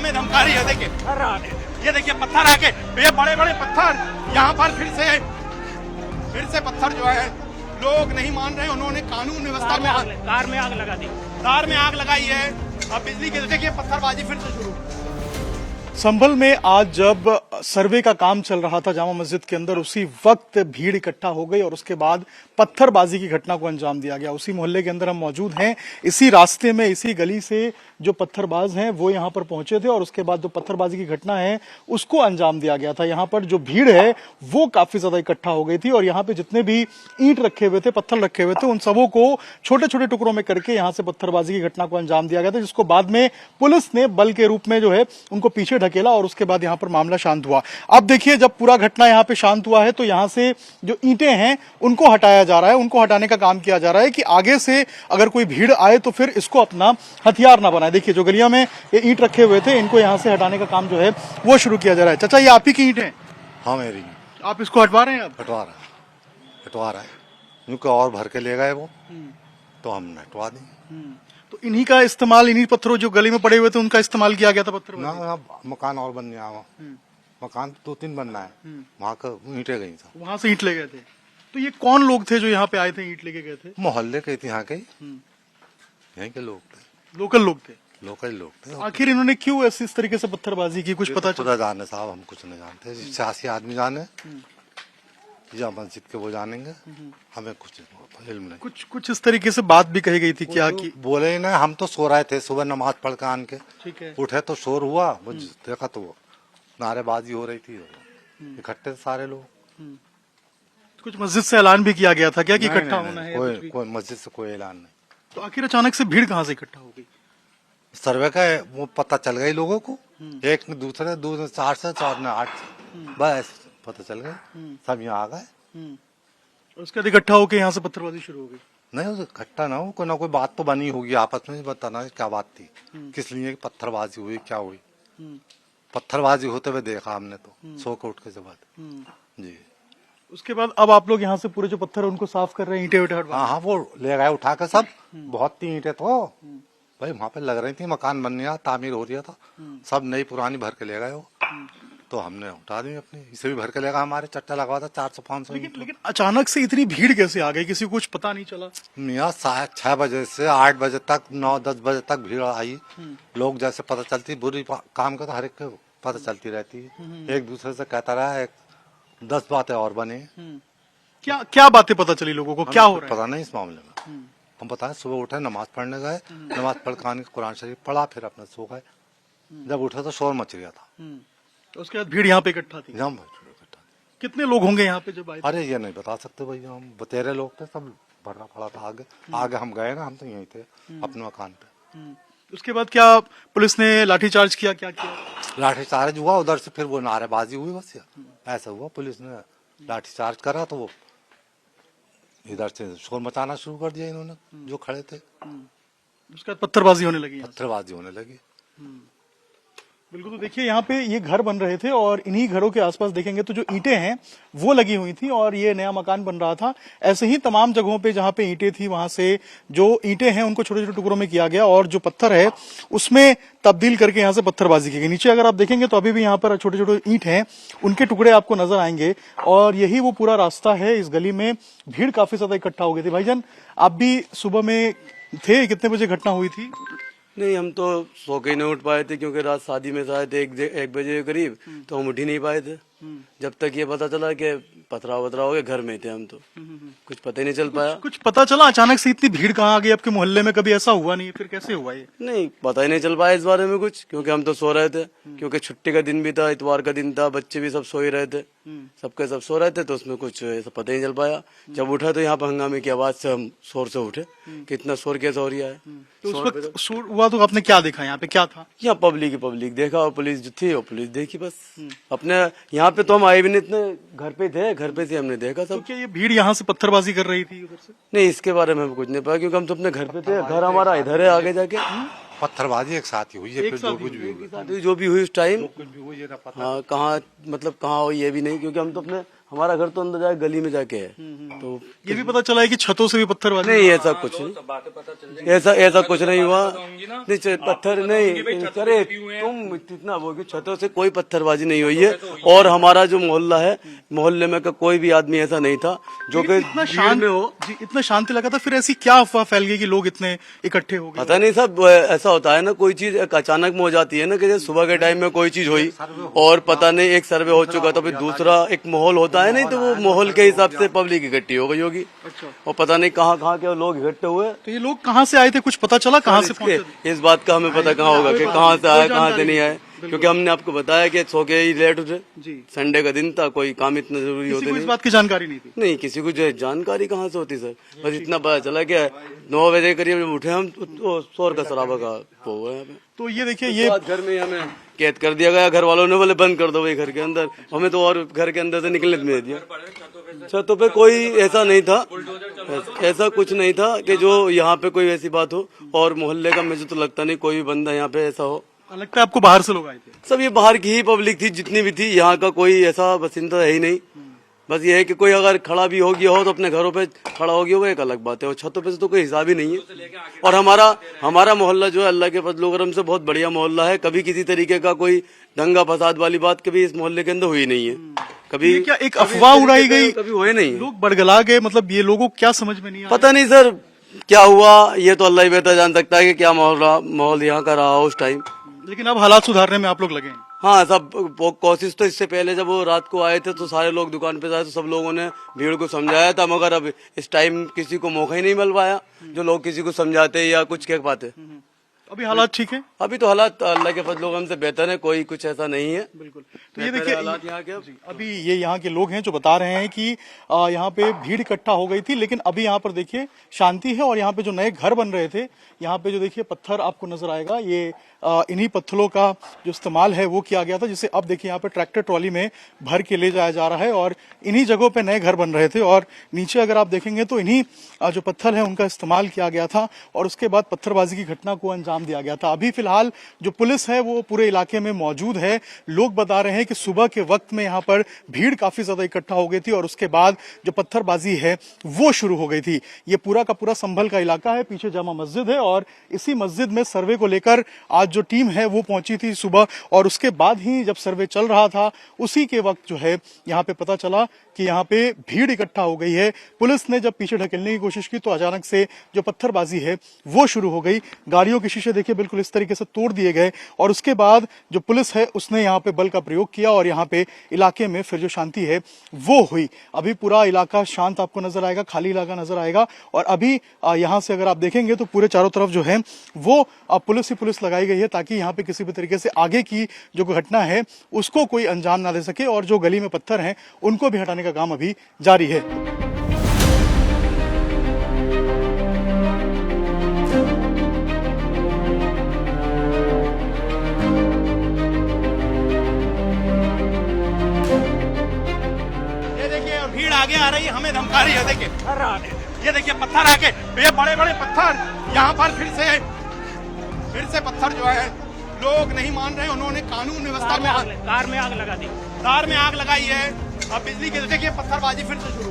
हमें धमका रही है। देखिए ये देखिए पत्थर आके, ये बड़े बड़े पत्थर यहाँ पर फिर से पत्थर जो है लोग नहीं मान रहे। उन्होंने कानून व्यवस्था में कार में आग लगा दी, कार में आग लगाई है। अब बिजली के देखिए पत्थरबाजी फिर से शुरू। संभल में आज जब सर्वे का काम चल रहा था जामा मस्जिद के अंदर, उसी वक्त भीड़ इकट्ठा हो गई और उसके बाद पत्थरबाजी की घटना को अंजाम दिया गया। उसी मोहल्ले के अंदर हम मौजूद हैं। इसी रास्ते में, इसी गली से जो पत्थरबाज हैं वो यहाँ पर पहुंचे थे और उसके बाद जो पत्थरबाजी की घटना है उसको अंजाम दिया गया था। यहाँ पर जो भीड़ है वो काफी ज्यादा इकट्ठा हो गई थी और यहाँ पे जितने भी ईंट रखे हुए थे, पत्थर रखे हुए थे, उन सबों को छोटे छोटे टुकड़ों में करके यहाँ से पत्थरबाजी की घटना को अंजाम दिया गया था, जिसको बाद में पुलिस ने बल के रूप में जो है उनको पीछे ढकेला और उसके बाद यहाँ पर मामला शांत हुआ। अब देखिए जब पूरा घटना यहाँ पे शांत हुआ है तो यहाँ से जो ईंटें हैं उनको हटाया जा रहा है, उनको हटाने का काम किया जा रहा है कि आगे से अगर कोई भीड़ आए तो फिर इसको अपना हथियार ना बनाए। देखिए जो गलिया में ये ईंट रखे हुए थे इनको यहाँ से हटाने का काम जो है वो शुरू किया जा रहा है। चाचा ये आप ही की ईंट है? हाँ मेरी। आप इसको हटवा रहे हैं? अब हटवा रहा है क्योंकि और भर के ले गए वो, तो हमने हटवा दी। तो इन्हीं का इस्तेमाल, इन्हीं पत्थरों जो गली में पड़े हुए थे उनका इस्तेमाल किया गया था पत्थर ना। मकान और बनने आवा, मकान 2-3 बनना है, वहाँ का ईंटें गई था, वहां से ईंट ले गए थे। तो ये कौन लोग थे जो यहाँ पे आए थे ईंट लेके गए थे? मोहल्ले के थे, यहाँ के यहीं के लोग थे, लोकल लोग थे। लोकल लोग थे। आखिर इन्होंने क्यों ऐसी इस तरीके से पत्थरबाजी की, कुछ पता चला? जाने साहब, हम कुछ नहीं जानते। सियासी आदमी जाने या मस्जिद के वो जानेंगे, हमें कुछ इल्म नहीं। कुछ इस तरीके से बात भी कही गई थी क्या कि बोले ही ना, हम तो सो रहे थे, सुबह नमाज पढ़ के आन के ठीक है उठे तो शोर हुआ, वो देखा तो वो नारेबाजी हो रही थी, इकट्ठे सारे लोग। कुछ मस्जिद से ऐलान भी किया गया था क्या कि इकट्ठा होना है? कोई मस्जिद से कोई ऐलान नहीं। तो आखिर अचानक से भीड़ कहाँ से इकट्ठा हो गई? सर्वे का वो पता चल गई लोगों को, एक ने दूसरे, 4 से 4 ने 8 से, बस पता चल गया, सब यहाँ आ गए। उसके बाद इकट्ठा होकर यहाँ से पत्थरबाजी शुरू हो गई। नहीं, इकट्ठा ना हो, कोई ना कोई बात तो बनी होगी आपस में, बताना क्या बात थी, किस लिए पत्थरबाजी हुई, क्या हुई। पत्थरबाजी होते हुए देखा हमने तो सो के उठ के जब जी। उसके बाद अब आप लोग यहाँ से पूरे जो पत्थर उनको साफ कर रहे हैं, ईंटें हटवा? हाँ, वो ले गए उठा के सब, बहुत थी ईंटें तो भाई वहाँ पे लग रही थी, मकान बन रहा, तामीर हो रहा था, सब नई पुरानी भर के ले गए वो, तो हमने उठा दी अपनी। इसे भी भर के लेगा, हमारे चट्टा लगवा था 400-500। लेकिन अचानक से इतनी भीड़ कैसे आ गई, किसी को कुछ पता नहीं चला? मियाँ 6 बजे से 8 बजे तक, 9-10 बजे तक भीड़ आई। लोग जैसे पता चलती बुरी काम का तो हर एक को पता चलती रहती है, एक दूसरे से कहता रहा, 10 बातें और बने। क्या बातें पता चली लोगों को, क्या हो रहा है? पता नहीं इस मामले में। हम बताएं, सुबह उठे, नमाज पढ़ने गए, नमाज पढ़ के आने, कुरान शरीफ पढ़ा, फिर अपने सो गए। जब उठे तो शोर मच गया था। उसके बाद भीड़ यहाँ पे इकट्ठा थी। कितने लोग होंगे यहाँ पे जब आए? अरे ये नहीं बता सकते भैया, हम बतेरे लोग थे, सब भरना पड़ा था आगे हम गए ना, हम तो यहीं थे अपने मकान पे। उसके बाद क्या पुलिस ने लाठीचार्ज किया, क्या किया? लाठीचार्ज हुआ उधर से, फिर वो नारेबाजी हुई, बस ऐसा हुआ। पुलिस ने लाठीचार्ज करा तो वो इधर से शोर मचाना शुरू कर दिया इन्होंने, जो खड़े थे। उसके बाद पत्थरबाजी होने लगी। पत्थरबाजी होने लगी। बिल्कुल। तो देखिए यहाँ पे ये घर बन रहे थे और इन्हीं घरों के आसपास देखेंगे तो जो ईंटें हैं वो लगी हुई थी और ये नया मकान बन रहा था। ऐसे ही तमाम जगहों पे जहाँ पे ईंटें थी वहां से जो ईंटें हैं उनको छोटे छोटे टुकड़ों में किया गया और जो पत्थर है उसमें तब्दील करके यहाँ से पत्थरबाजी की गई। नीचे अगर आप देखेंगे तो अभी भी यहाँ पर छोटे छोटे ईंट हैं, उनके टुकड़े आपको नजर आएंगे और यही वो पूरा रास्ता है। इस गली में भीड़ काफी ज्यादा इकट्ठा हो गई थी। भाईजान आप भी सुबह में थे, कितने बजे घटना हुई थी? नहीं, हम तो सो के नहीं उठ पाए थे क्योंकि रात शादी में आए थे 1 बजे के करीब, तो हम उठ ही नहीं पाए थे। जब तक ये पता चला कि पथराव हो गया, घर में थे हम, तो कुछ पता ही नहीं चल पाया। कुछ पता चला अचानक से इतनी भीड़ कहाँ आ गई आपके मोहल्ले में? कभी ऐसा हुआ नहीं, फिर कैसे हुआ ये? नहीं, पता ही नहीं चल पाया इस बारे में कुछ, क्योंकि हम तो सो रहे थे, क्योंकि छुट्टी का दिन भी था, इतवार का दिन था, बच्चे भी सब सो ही रहे थे, सबके सब सो रहे थे, तो उसमें कुछ ऐसा पता ही नहीं चल पाया। जब उठा तो यहाँ पर हंगामे की आवाज से हम शोर से उठे कि इतना शोर कैसा हो रहा है। तो उस वक्त शोर हुआ तो आपने क्या देखा? यहाँ पे क्या था? यहाँ पब्लिक देखा और पुलिस जो थी वो पुलिस देखी, बस। अपने यहाँ पे तो हम आए भी नहीं, इतने घर पे थे, घर पे से हमने देखा सब। तो क्या ये भीड़ यहाँ से पत्थरबाजी कर रही थी उधर से? नहीं, इसके बारे में कुछ नहीं पता क्योंकि हम तो अपने घर पे थे, घर हमारा इधर है आगे जाके। पत्थरबाजी एक साथ ही हुई है, फिर जो भी हुई उस टाइम, हाँ, कहाँ मतलब कहाँ हुई ये भी नहीं, क्योंकि हम तो अपने हमारा घर तो अंदर जाके गली में जाके है। तो ये भी पता चला है कि छतों से भी पत्थरबाजी। नहीं, ऐसा कुछ नहीं, ऐसा कुछ नहीं हुआ। नहीं, पत्थर नहीं, अरे तुम इतना बोल, छतों से कोई पत्थरबाजी नहीं हुई है। और हमारा जो मोहल्ला है, मोहल्ले में का कोई भी आदमी ऐसा नहीं था जो कि इतना शांत में हो जी, इतना शांति लगा था, फिर ऐसी क्या अफवाह फैल गई कि लोग इतने इकट्ठे हो गए? पता नहीं सब ऐसा होता है ना, कोई चीज अचानक में हो जाती है ना, कि जैसे सुबह के टाइम में कोई चीज हुई और पता नहीं एक सर्वे हो चुका, तो फिर दूसरा एक माहौल होता है नहीं, तो वो माहौल के हिसाब से पब्लिक इकट्ठी हो गई होगी। और पता नहीं कहाँ कहाँ के लोग इकट्ठे हुए। तो ये लोग कहाँ से आए थे, कुछ पता चला कहाँ से पहुंचे थे? इस बात का हमें पता कहाँ होगा कि कहाँ से आए कहाँ से नहीं आए, क्योंकि हमने आपको बताया कि सो के ही लेट उठे जी। संडे का दिन था, कोई काम इतना जरूरी किसी होते को इस नहीं। बात की जानकारी नहीं थी? नहीं, किसी को जो जानकारी कहाँ से होती सर, बस इतना पता चला कि 9 बजे करीब जब उठे हम तो शोर का शराबा का वो हुआ यहाँ पे। तो ये देखिए, ये घर में हमें कैद कर दिया गया, घर वालों ने बोले बंद कर दो भाई घर के अंदर, हमें तो और घर के अंदर से निकलने नहीं दिया। छतों पे कोई ऐसा नहीं था, ऐसा कुछ नहीं था कि जो यहाँ पे कोई ऐसी बात हो। और मोहल्ले का मुझे तो लगता नहीं कोई भी बंदा यहाँ पे ऐसा हो। लगता है आपको बाहर से लोग आए थे? सब ये बाहर की ही पब्लिक थी जितनी भी थी, यहाँ का कोई ऐसा बसिंदा है ही नहीं। बस ये है कि कोई अगर खड़ा भी हो गया हो तो अपने घरों पे खड़ा हो गया वो एक अलग बात है, और छतों पे से तो कोई हिसाब ही नहीं है। और हमारा मोहल्ला जो है अल्लाह के फजल करम से बहुत बढ़िया मोहल्ला है। कभी किसी तरीके का कोई दंगा फसाद वाली बात कभी इस मोहल्ले के अंदर हुई नहीं है। कभी ये क्या एक अफवाह उड़ाई गई? कभी हुए नहीं है। लोग बड़गला गए, मतलब ये लोगों को क्या समझ में नहीं आया? पता नहीं सर क्या हुआ, ये तो अल्लाह ही बेहतर जान सकता है कि क्या माहौल यहाँ का रहा उस टाइम। लेकिन अब हालात सुधारने में आप लोग लगे हैं? हाँ, सब कोशिश तो इससे पहले जब वो रात को आए थे तो सारे लोग दुकान पे आए तो सब लोगों ने भीड़ को समझाया था, मगर अब इस टाइम किसी को मौका ही नहीं मिल पाया जो लोग किसी को समझाते या कुछ कह पाते। अभी हालात ठीक है? अभी तो हालात अल्लाह के फजल करम से बेहतर है, कोई कुछ ऐसा नहीं है। बिल्कुल। तो ये देखिए, हालात यहाँ के अभी ये यहाँ के लोग हैं जो बता रहे हैं कि यहाँ पे भीड़ इकट्ठा हो गई थी, लेकिन अभी यहाँ पर देखिए शांति है। और यहाँ पे जो नए घर बन रहे थे, यहाँ पे जो देखिए पत्थर आपको नजर आएगा, ये इन्हीं पत्थरों का जो इस्तेमाल है वो किया गया था, जिसे अब देखिए यहाँ पे ट्रैक्टर ट्रॉली में भर के ले जाया जा रहा है। और इन्हीं जगहों पे नए घर बन रहे थे, और नीचे अगर आप देखेंगे तो इन्हीं जो पत्थर है उनका इस्तेमाल किया गया था, और उसके बाद पत्थरबाजी की घटना को अंजाम दिया गया था। अभी फिलहाल जो पुलिस है वो पूरे इलाके में मौजूद है। लोग बता रहे हैं कि सुबह के वक्त में यहाँ पर भीड़ काफी ज्यादा इकट्ठा हो गई थी, और उसके बाद जो पत्थरबाजी है वो शुरू हो गई थी। ये पूरा का पूरा संभल का इलाका है, पीछे जामा मस्जिद है, और इसी मस्जिद में सर्वे को लेकर आज जो टीम है वो पहुंची थी सुबह। और उसके बाद ही जब सर्वे चल रहा था उसी के वक्त जो है यहाँ पे पता चला कि यहाँ पे भीड़ इकट्ठा हो गई है। पुलिस ने जब पीछे ढकेलने की कोशिश की तो अचानक से जो पत्थरबाजी है वो शुरू हो गई। गाड़ियों के शीशे देखिए बिल्कुल इस तरीके से तोड़ दिए गए, और उसके बाद जो पुलिस है उसने यहाँ पे बल का प्रयोग किया, और यहाँ पे इलाके में फिर जो शांति है वो हुई। अभी पूरा इलाका शांत आपको नजर आएगा, खाली इलाका नजर आएगा। और अभी यहाँ से अगर आप देखेंगे तो पूरे चारों तरफ जो है वो पुलिस ही पुलिस लगाई गई है, ताकि यहाँ पे किसी भी तरीके से आगे की जो घटना है उसको कोई अंजाम ना दे सके। और जो गली में पत्थर हैं उनको भी हटाने का काम अभी जारी है। ये देखिए भीड़ आगे आ रही है, हमें धमका रही है। देखिए ये देखिए पत्थर आके, ये बड़े बड़े पत्थर यहाँ पर फिर से पत्थर जो है लोग नहीं मान रहे। उन्होंने कानून व्यवस्था में कार में आग लगा दी। कार में आग लगाई है। अब बिजली के देखिए पत्थरबाजी फिर से शुरू